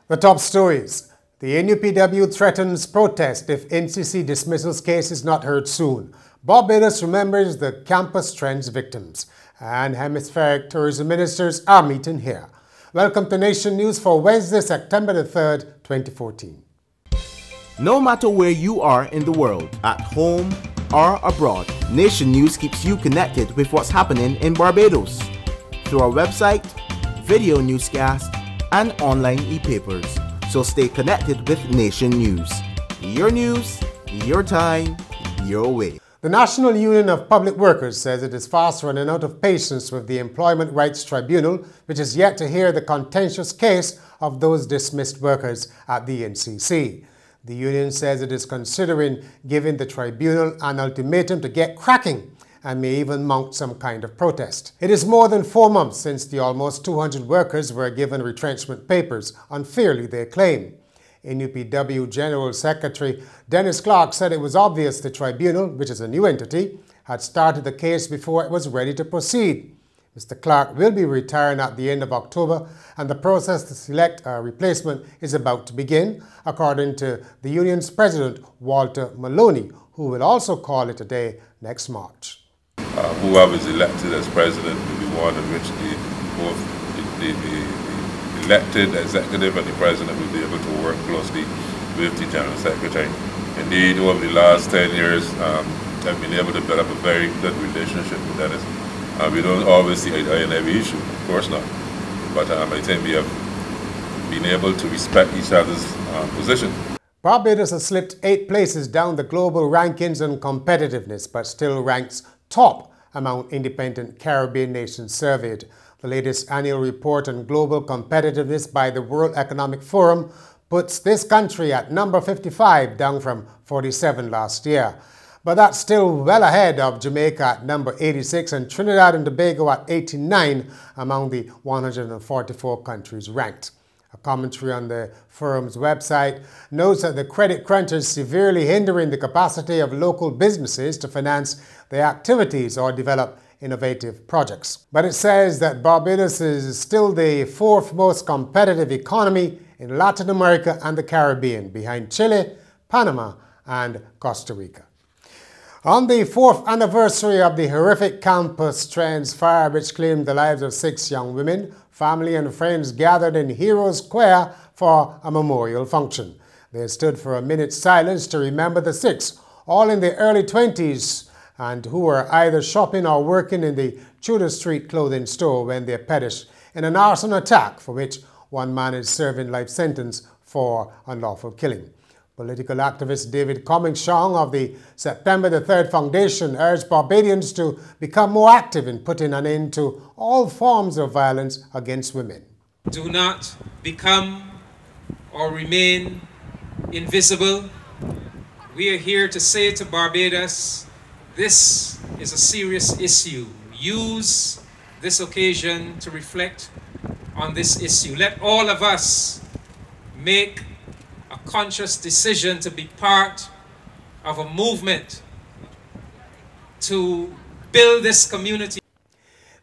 The top stories. The NUPW threatens protest if NCC dismissals case is not heard soon. Barbados remembers the Campus Trendz victims. And Hemispheric tourism ministers are meeting here. Welcome to Nation News for Wednesday, September the 3rd, 2014. No matter where you are in the world, at home or abroad, Nation News keeps you connected with what's happening in Barbados through our website, video newscast, and online e-papers. So stay connected with Nation News. News, your time, your way. The National Union of Public Workers says it is fast running out of patience with the Employment Rights Tribunal, which is yet to hear the contentious case of those dismissed workers at the NCC. The union says it is considering giving the tribunal an ultimatum to get cracking and may even mount some kind of protest. It is more than 4 months since the almost 200 workers were given retrenchment papers, unfairly they claim. NUPW General Secretary Dennis Clark said it was obvious the tribunal, which is a new entity, had started the case before it was ready to proceed. Mr. Clark will be retiring at the end of October, and the process to select a replacement is about to begin, according to the union's president, Walter Maloney, who will also call it a day next March. Whoever is elected as president will be one in which both the elected executive and the president will be able to work closely with the general secretary. Indeed, over the last 10 years, I've been able to build up a very good relationship with Dennis. We don't always see eye to eye on every issue, of course not. But I think we have been able to respect each other's position. Barbados has slipped 8 places down the global rankings and competitiveness, but still ranks top among independent Caribbean nations surveyed. The latest annual report on global competitiveness by the World Economic Forum puts this country at number 55, down from 47 last year. But that's still well ahead of Jamaica at number 86 and Trinidad and Tobago at 89 among the 144 countries ranked. A commentary on the forum's website notes that the credit crunch is severely hindering the capacity of local businesses to finance their activities or develop innovative projects. But it says that Barbados is still the 4th most competitive economy in Latin America and the Caribbean, behind Chile, Panama, and Costa Rica. On the 4th anniversary of the horrific Campus Trendz fire, which claimed the lives of 6 young women, family and friends gathered in Heroes Square for a memorial function. They stood for a minute's silence to remember the 6, all in their early 20s, and who were either shopping or working in the Tudor Street clothing store when they perished in an arson attack for which one man is serving life sentence for unlawful killing. Political activist David Comingshong of the September the 3rd Foundation urged Barbadians to become more active in putting an end to all forms of violence against women. Do not become or remain invisible. We are here to say to Barbados, this is a serious issue. Use this occasion to reflect on this issue. Let all of us make a conscious decision to be part of a movement to build this community.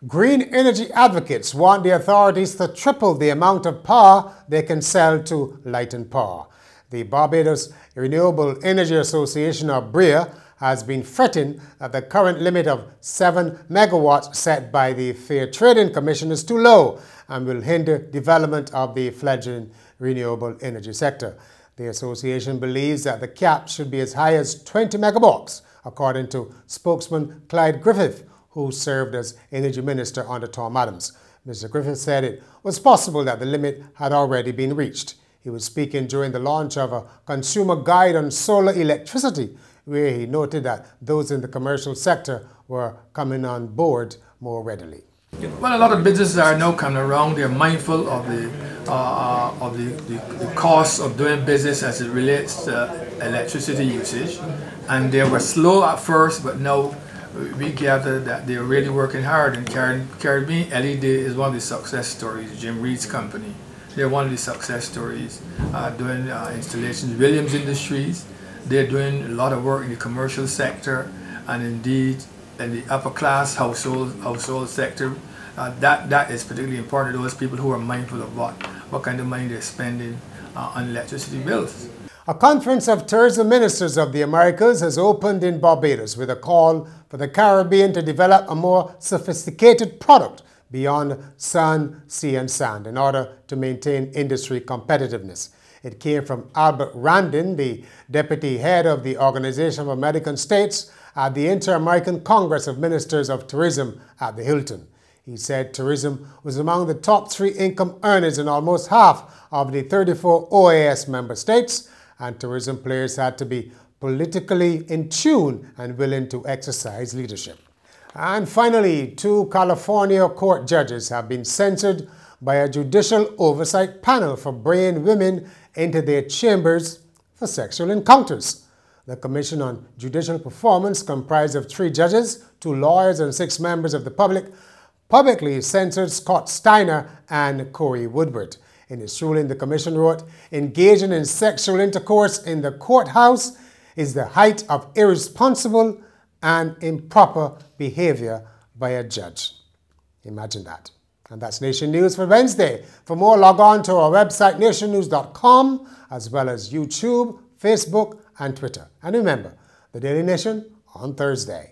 Green energy advocates want the authorities to triple the amount of power they can sell to lighten power. The Barbados Renewable Energy Association, or BREA, has been fretting that the current limit of 7 megawatts set by the Fair Trading Commission is too low and will hinder development of the fledgling renewable energy sector. The association believes that the cap should be as high as 20 megawatts, according to spokesman Clyde Griffith, who served as Energy Minister under Tom Adams. Mr. Griffith said it was possible that the limit had already been reached. He was speaking during the launch of a consumer guide on solar electricity, where he noted that those in the commercial sector were coming on board more readily. Well, a lot of businesses are now coming around. They're mindful of the cost of doing business as it relates to electricity usage, and they were slow at first, but now we gather that they're really working hard. And Caribbean LED is one of the success stories. Jim Reed's company, they're one of the success stories doing installations. Williams Industries, they're doing a lot of work in the commercial sector, and indeed in the upper class household sector. That is particularly important to those people who are mindful of what kind of money they're spending on electricity bills. A conference of tourism ministers of the Americas has opened in Barbados with a call for the Caribbean to develop a more sophisticated product beyond sun, sea and sand in order to maintain industry competitiveness. It came from Albert Randin, the deputy head of the Organization of American States at the Inter-American Congress of Ministers of Tourism at the Hilton. He said tourism was among the top 3 income earners in almost half of the 34 OAS member states, and tourism players had to be politically in tune and willing to exercise leadership. And finally, 2 California court judges have been censured by a judicial oversight panel for bringing women into their chambers for sexual encounters. The Commission on Judicial Performance, comprised of 3 judges, 2 lawyers and 6 members of the public, publicly censored Scott Steiner and Corey Woodward. In its ruling, the Commission wrote, "Engaging in sexual intercourse in the courthouse is the height of irresponsible and improper behavior by a judge." Imagine that. And that's Nation News for Wednesday. For more, log on to our website, nationnews.com, as well as YouTube, Facebook, and Twitter. And remember, the Daily Nation on Thursday.